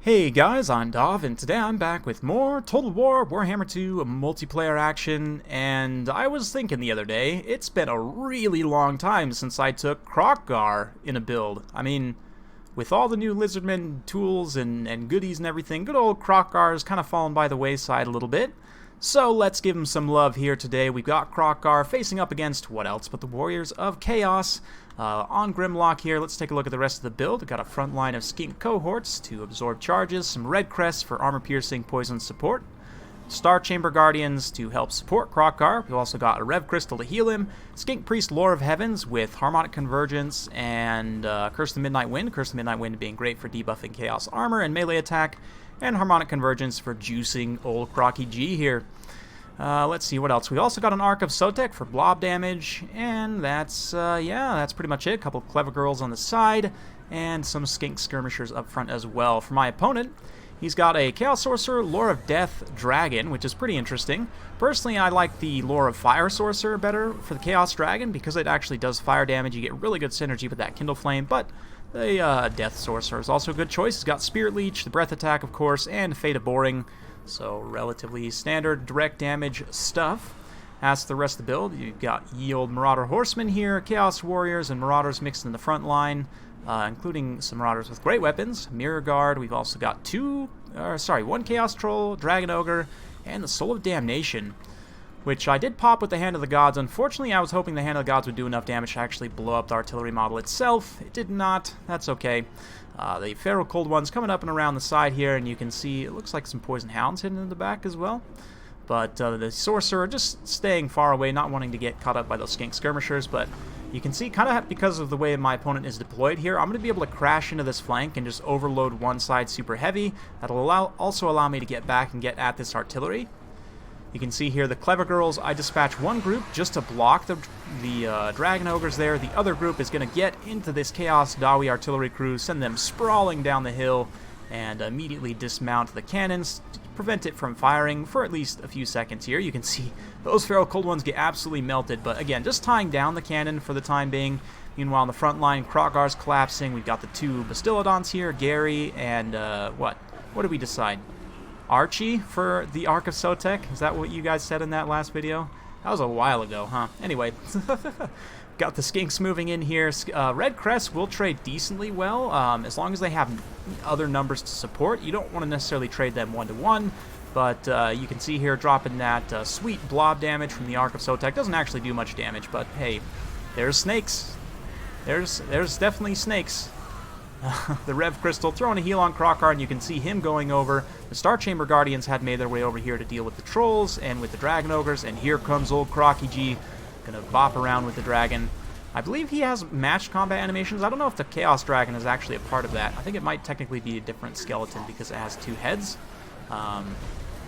Hey guys, I'm Dov, and today I'm back with more Total War Warhammer 2 multiplayer action, and I was thinking the other day, it's been a really long time since I took KROQ'GAR in a build. I mean, with all the new Lizardmen tools and goodies and everything, good old KROQ'GAR has kind of fallen by the wayside a little bit. So let's give him some love here today. We've got KROQ'GAR facing up against what else but the Warriors of Chaos. On Grimlock here, let's take a look at the rest of the build. We've got a front line of skink cohorts to absorb charges, some red crests for armor-piercing poison support, Star Chamber Guardians to help support KROQ'GAR. We've also got a Rev Crystal to heal him, Skink Priest Lore of Heavens with Harmonic Convergence, and Curse the Midnight Wind. Curse the Midnight Wind being great for debuffing Chaos Armor and melee attack, and Harmonic Convergence for juicing old KROQ'GAR here. Let's see what else. We also got an Arc of Sotek for blob damage, and that's pretty much it. A couple of Clever Girls on the side, and some Skink Skirmishers up front as well. For my opponent, he's got a Chaos Sorcerer, Lore of Death Dragon, which is pretty interesting. Personally, I like the Lore of Fire Sorcerer better for the Chaos Dragon, because it actually does fire damage. You get really good synergy with that Kindle Flame, but the Death Sorcerer is also a good choice. He's got Spirit Leech, the Breath Attack, of course, and Fate of Boring. So relatively standard direct damage stuff. As the rest of the build, you've got ye old Marauder Horsemen here, Chaos Warriors and Marauders mixed in the front line, including some Marauders with great weapons, Mirror Guard. We've also got one Chaos Troll, Dragon Ogre, and the Soul of Damnation, which I did pop with the Hand of the Gods. Unfortunately, I was hoping the Hand of the Gods would do enough damage to actually blow up the artillery model itself. It did not. That's okay. The Feral Cold One's coming up and around the side here, and you can see it looks like some Poison Hounds hidden in the back as well. But the Sorcerer just staying far away, not wanting to get caught up by those Skink Skirmishers. But you can see, kind of because of the way my opponent is deployed here, I'm going to be able to crash into this flank and just overload one side super heavy. That'll also allow me to get back and get at this artillery. You can see here the Clever Girls, I dispatch one group just to block the Dragon Ogres there. The other group is going to get into this Chaos Dawi artillery crew, send them sprawling down the hill, and immediately dismount the cannons to prevent it from firing for at least a few seconds here. You can see those Feral Cold Ones get absolutely melted, but again, just tying down the cannon for the time being. Meanwhile, in the front line, KROQ'GAR's collapsing. We've got the two Bastillodons here, Gary, and what did we decide? Archie for the Arc of Sotek? Is that what you guys said in that last video? That was a while ago, huh? Anyway, got the Skinks moving in here. Red Crest will trade decently well, as long as they have other numbers to support. You don't want to necessarily trade them one-to-one, but you can see here dropping that sweet blob damage from the Arc of Sotek. Doesn't actually do much damage, but hey, there's snakes. There's definitely snakes. The Rev Crystal throwing a heal on KROQ'GAR, and you can see him going over. The Star Chamber Guardians had made their way over here to deal with the Trolls and with the Dragon Ogres, and here comes old KROQ'GAR, gonna bop around with the Dragon. I believe he has matched combat animations. I don't know if the Chaos Dragon is actually a part of that. I think it might technically be a different skeleton because it has two heads. I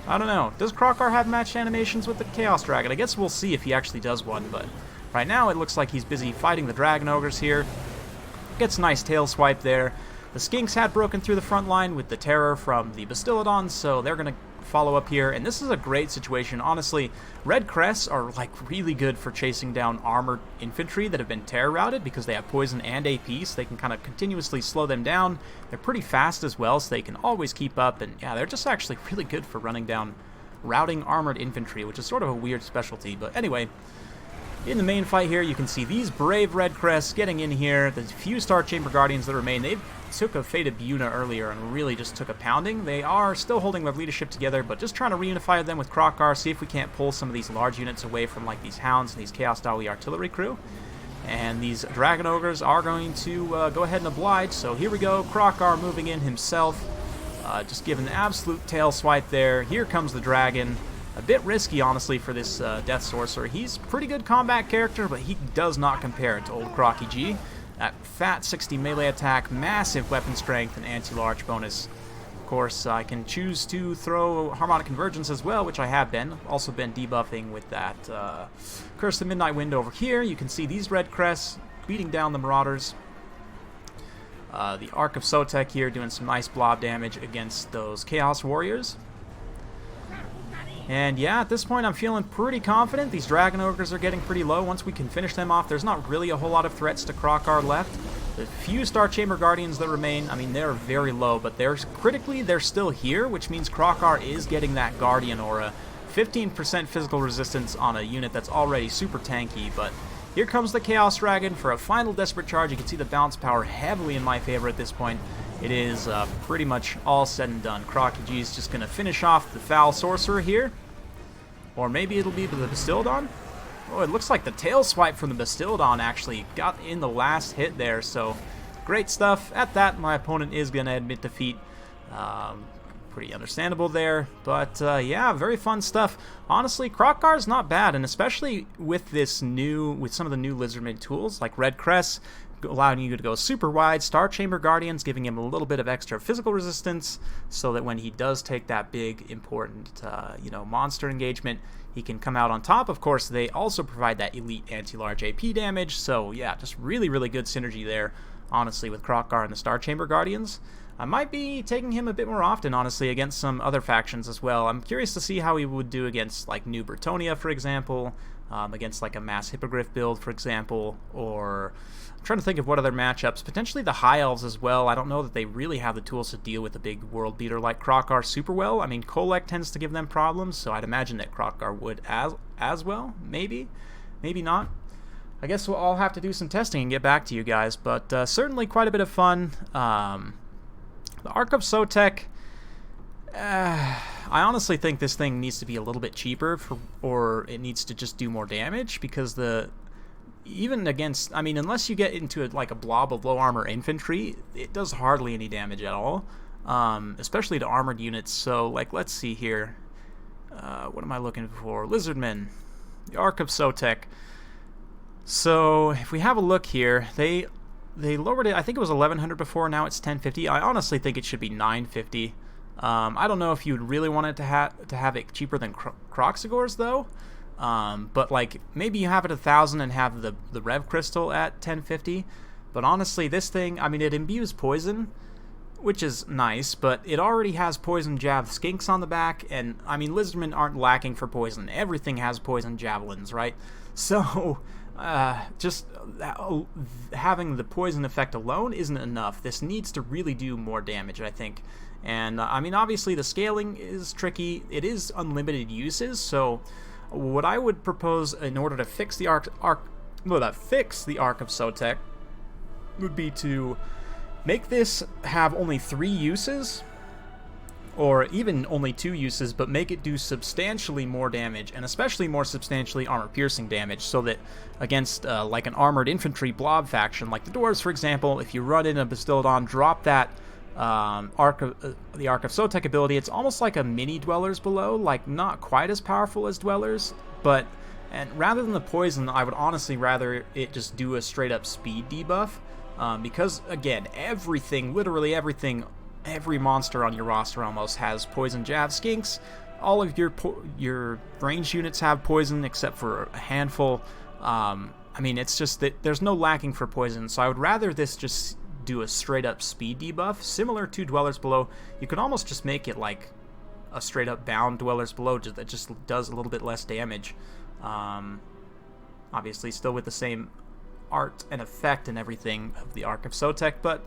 don't know. Does KROQ'GAR have matched animations with the Chaos Dragon? I guess we'll see if he actually does one, but right now it looks like he's busy fighting the Dragon Ogres here. Gets a nice tail swipe there. The Skinks had broken through the front line with the terror from the Bastillodons, so they're going to follow up here, and this is a great situation. Honestly, Red Crests are like really good for chasing down armored infantry that have been terror routed because they have poison and AP, so they can kind of continuously slow them down. They're pretty fast as well, so they can always keep up, and yeah, they're just actually really good for running down routing armored infantry, which is sort of a weird specialty. But anyway, in the main fight here, you can see these brave Red Crests getting in here. The few Star Chamber Guardians that remain, they took a Fate of Buna earlier and really just took a pounding. They are still holding their leadership together, but just trying to reunify them with KROQ'GAR, see if we can't pull some of these large units away from like these Hounds and these Chaos Dawi artillery crew. And these Dragon Ogres are going to go ahead and oblige, so here we go. KROQ'GAR moving in himself, just giving an absolute tail swipe there. Here comes the Dragon. A bit risky, honestly, for this Death Sorcerer. He's a pretty good combat character, but he does not compare to old KROQ'GAR. That fat 60 melee attack, massive weapon strength, and anti-large bonus. Of course, I can choose to throw Harmonic Convergence as well, which I have been. Also been debuffing with that Curse the Midnight Wind over here. You can see these Red Crests beating down the Marauders. The Arc of Sotek here doing some nice blob damage against those Chaos Warriors. And yeah, at this point I'm feeling pretty confident. These Dragon Ogres are getting pretty low. Once we can finish them off, there's not really a whole lot of threats to KROQ'GAR left. The few Star Chamber Guardians that remain, I mean, they're very low, but critically, they're still here, which means KROQ'GAR is getting that Guardian aura. 15% physical resistance on a unit that's already super tanky, but here comes the Chaos Dragon for a final desperate charge. You can see the bounce power heavily in my favor at this point. It is pretty much all said and done. KROQ'GAR is just going to finish off the Foul Sorcerer here. Or maybe it'll be the Bastildon. Oh, it looks like the tail swipe from the Bastildon actually got in the last hit there, so great stuff. At that, my opponent is going to admit defeat. Pretty understandable there, but yeah, very fun stuff. Honestly, KROQ'GAR is not bad, and especially with some of the new Lizardmen tools like Red Crest, allowing you to go super wide. Star Chamber Guardians giving him a little bit of extra physical resistance, so that when he does take that big important monster engagement, he can come out on top. Of course, they also provide that elite anti-large AP damage, so yeah, just really good synergy there, honestly, with KROQ'GAR and the Star Chamber Guardians. I might be taking him a bit more often, honestly, against some other factions as well. I'm curious to see how he would do against, like, New Bretonnia, for example, against, like, a Mass Hippogriff build, for example, or I'm trying to think of what other matchups. Potentially the High Elves as well. I don't know that they really have the tools to deal with a big world beater like KROQ'GAR super well. I mean, Kolek tends to give them problems, so I'd imagine that KROQ'GAR would as well. Maybe not. I guess we'll all have to do some testing and get back to you guys, but certainly quite a bit of fun. The Ark of Sotek, I honestly think this thing needs to be a little bit cheaper, or it needs to just do more damage, because even against, I mean, unless you get into like a blob of low armor infantry, it does hardly any damage at all, especially to armored units. So, like, let's see here. What am I looking for? Lizardmen, the Ark of Sotek. So, if we have a look here, they lowered it. I think it was 1100 before. Now it's 1050. I honestly think it should be 950. I don't know if you'd really want it to have it cheaper than KROQ'GAR's though. But like maybe you have it 1000 and have the Rev Crystal at 1050. But honestly, this thing, I mean, it imbues poison, which is nice, but it already has poison jav skinks on the back, and I mean, Lizardmen aren't lacking for poison. Everything has poison javelins, right? So just having the poison effect alone isn't enough. This needs to really do more damage, I think. And I mean, obviously the scaling is tricky. It is unlimited uses, so what I would propose in order to fix the Ark of Sotek would be to make this have only 3 uses, or even only 2 uses, but make it do substantially more damage, and especially more substantially armor-piercing damage, so that against like an armored infantry blob faction, like the Dwarves, for example, if you run in a Bastildon, drop that the Ark of Sotek ability, it's almost like a mini Dwellers Below, like not quite as powerful as Dwellers, but and rather than the poison, I would honestly rather it just do a straight-up speed debuff, because again, everything, literally everything, every monster on your roster almost has poison jav skinks. All of your ranged units have poison except for a handful. I mean, it's just that there's no lacking for poison, so I would rather this just do a straight up speed debuff similar to Dwellers Below. You could almost just make it like a straight up bound Dwellers Below that just does a little bit less damage. Obviously still with the same art and effect and everything of the Ark of Sotek, but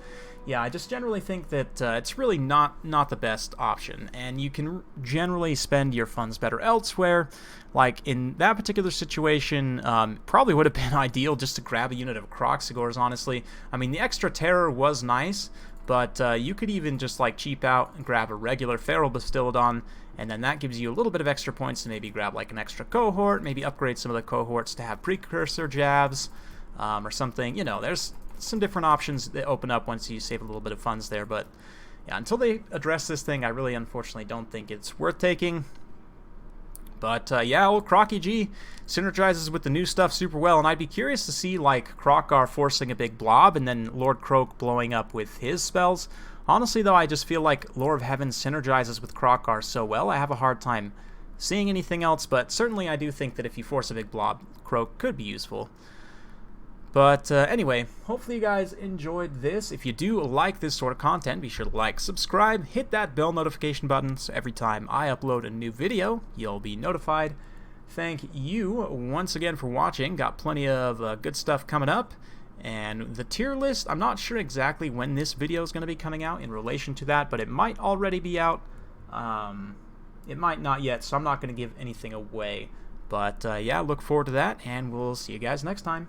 yeah, I just generally think that it's really not the best option, and you can generally spend your funds better elsewhere. Like in that particular situation, probably would have been ideal just to grab a unit of KROQ'GAR's, honestly. I mean, the extra terror was nice, but you could even just like cheap out and grab a regular Feral Bastildon, and then that gives you a little bit of extra points to maybe grab like an extra cohort, maybe upgrade some of the cohorts to have precursor jabs, or something. You know, there's some different options that open up once you save a little bit of funds there, but yeah, until they address this thing, I really unfortunately don't think it's worth taking. But yeah, old KROQ'GAR synergizes with the new stuff super well, and I'd be curious to see like KROQ'GAR forcing a big blob and then Lord Kroak blowing up with his spells. Honestly though, I just feel like Lore of Heaven synergizes with KROQ'GAR so well, I have a hard time seeing anything else, but certainly I do think that if you force a big blob, Kroak could be useful. But anyway, hopefully you guys enjoyed this. If you do like this sort of content, be sure to like, subscribe, hit that bell notification button so every time I upload a new video, you'll be notified. Thank you once again for watching. Got plenty of good stuff coming up. And the tier list, I'm not sure exactly when this video is going to be coming out in relation to that, but it might already be out. It might not yet, so I'm not going to give anything away. But yeah, look forward to that, and we'll see you guys next time.